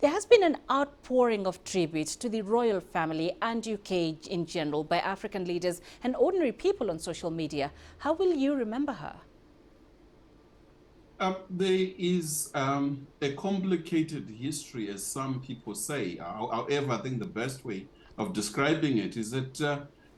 There has been an outpouring of tribute to the royal family and UK in general by African leaders and ordinary people on social media. How will you remember her? There is a complicated history, as some people say. However, I think the best way of describing it is that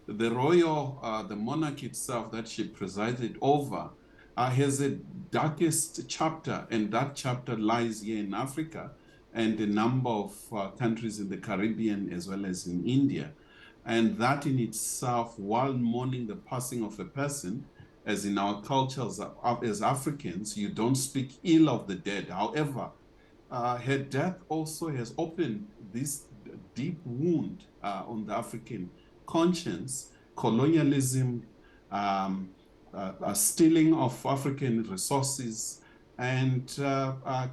the monarch itself that she presided over, has a darkest chapter, and that chapter lies here in Africa and a number of countries in the Caribbean as well as in India. And that in itself, while mourning the passing of a person, as in our cultures as Africans, you don't speak ill of the dead. However, her death also has opened this deep wound on the African conscience. Colonialism, stealing of African resources, and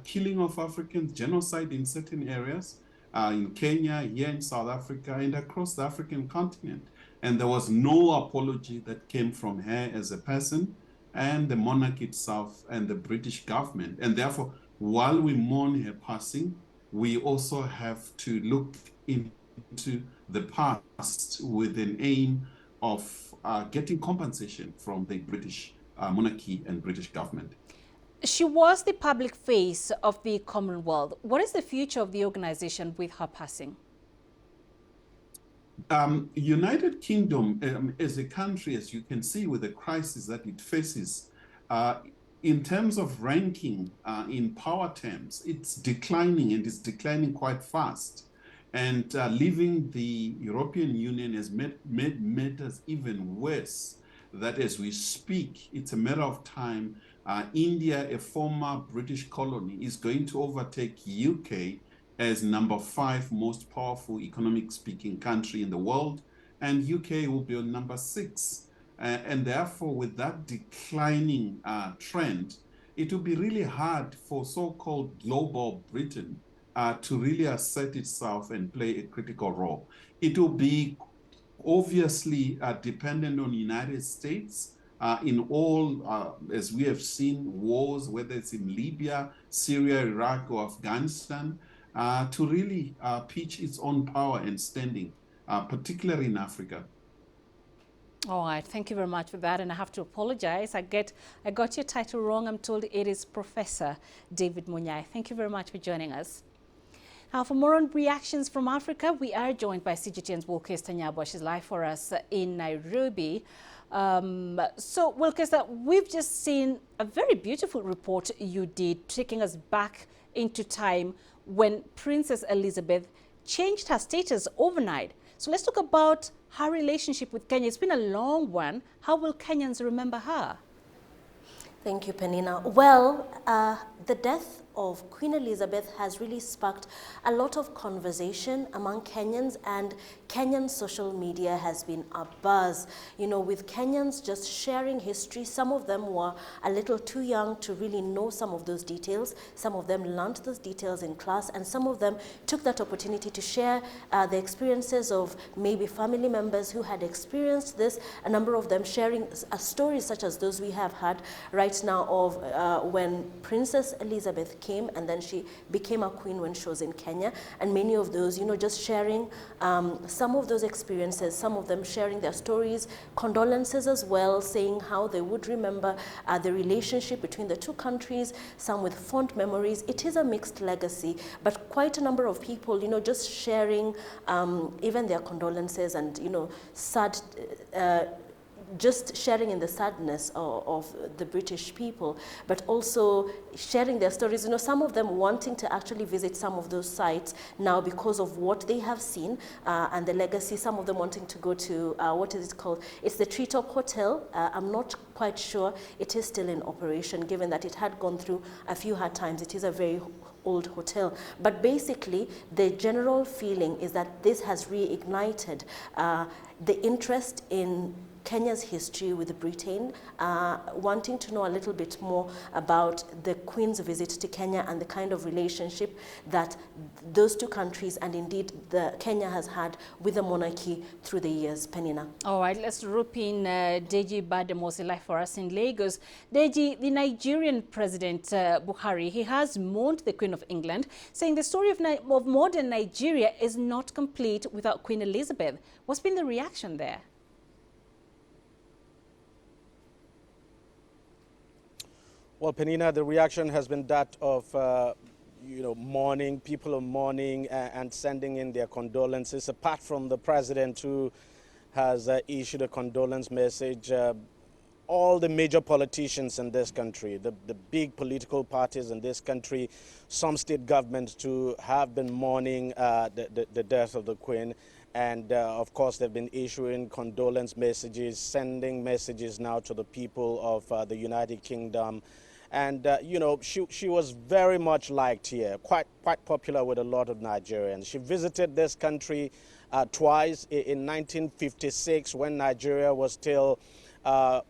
killing of Africans, genocide in certain areas, in Kenya, here in South Africa, and across the African continent. And there was no apology that came from her as a person and the monarch itself and the British government. And therefore, while we mourn her passing, we also have to look into the past with an aim of getting compensation from the British monarchy and British government. She was the public face of the Commonwealth. What is the future of the organization with her passing? United Kingdom as a country, as you can see with the crisis that it faces, in terms of ranking in power terms, it's declining, and it's declining quite fast. And leaving the European Union has made matters even worse. That as we speak, it's a matter of time. India, a former British colony, is going to overtake UK as number 5 most powerful economic speaking country in the world, and UK will be on number 6. And therefore, with that declining trend, it will be really hard for so-called global Britain to really assert itself and play a critical role. It will be obviously dependent on the United States in all, as we have seen, wars, whether it's in Libya, Syria, Iraq, or Afghanistan, to really pitch its own power and standing, particularly in Africa. All right, thank you very much for that. And I have to apologize. I got your title wrong. I'm told it is Professor David Monyae. Thank you very much for joining us. Now, for more on reactions from Africa, we are joined by CGTN's Wilkes Tanyabo. She's live for us in Nairobi. So, Wilkes, we've just seen a very beautiful report you did, taking us back into time when Princess Elizabeth changed her status overnight. So let's talk about her relationship with Kenya. It's been a long one. How will Kenyans remember her? Thank you, Penina. Well, the death of Queen Elizabeth has really sparked a lot of conversation among Kenyans, and Kenyan social media has been abuzz, you know, with Kenyans just sharing history. Some of them were a little too young to really know some of those details. Some of them learned those details in class, and some of them took that opportunity to share the experiences of maybe family members who had experienced this. A number of them sharing stories such as those we have had right now of when Princess Elizabeth came, and then she became a queen when she was in Kenya. And many of those, you know, just sharing some of those experiences, some of them sharing their stories, condolences as well, saying how they would remember the relationship between the two countries, some with fond memories. It is a mixed legacy, but quite a number of people, you know, just sharing even their condolences and, you know, sad, just sharing in the sadness of the British people, but also sharing their stories. You know, some of them wanting to actually visit some of those sites now because of what they have seen and the legacy. Some of them wanting to go to, what is it called? It's the Treetop Hotel. I'm not quite sure it is still in operation, given that it had gone through a few hard times. It is a very old hotel. But basically, the general feeling is that this has reignited the interest in Kenya's history with Britain, wanting to know a little bit more about the Queen's visit to Kenya and the kind of relationship that those two countries and indeed Kenya has had with the monarchy through the years. Penina. All right, let's rope in Deji Bademos live for us in Lagos. Deji, the Nigerian President Buhari, he has mourned the Queen of England, saying the story of modern Nigeria is not complete without Queen Elizabeth. What's been the reaction there? Well, Penina, the reaction has been that of mourning, people are mourning and sending in their condolences, apart from the president who has issued a condolence message. All the major politicians in this country, the big political parties in this country, some state governments too, have been mourning the death of the Queen. And of course, they've been issuing condolence messages, sending messages now to the people of the United Kingdom. And, she was very much liked here, quite popular with a lot of Nigerians. She visited this country twice in 1956 when Nigeria was still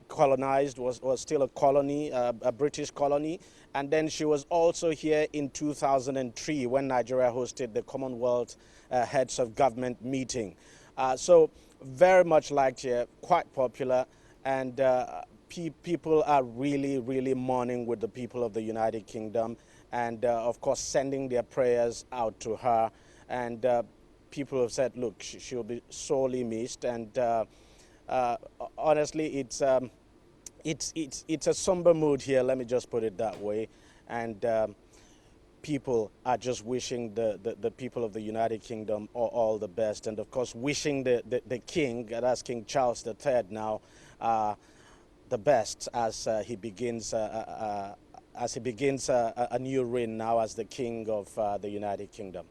colonized, was still a colony, a British colony. And then she was also here in 2003 when Nigeria hosted the Commonwealth Heads of Government meeting. So very much liked here, quite popular. And people are really, really mourning with the people of the United Kingdom and, of course, sending their prayers out to her. And people have said, look, she'll be sorely missed. And honestly, it's a somber mood here, let me just put it that way. And people are just wishing the people of the United Kingdom all the best. And, of course, wishing the king, that's King Charles III now, the best as he begins a new reign now as the king of the United Kingdom.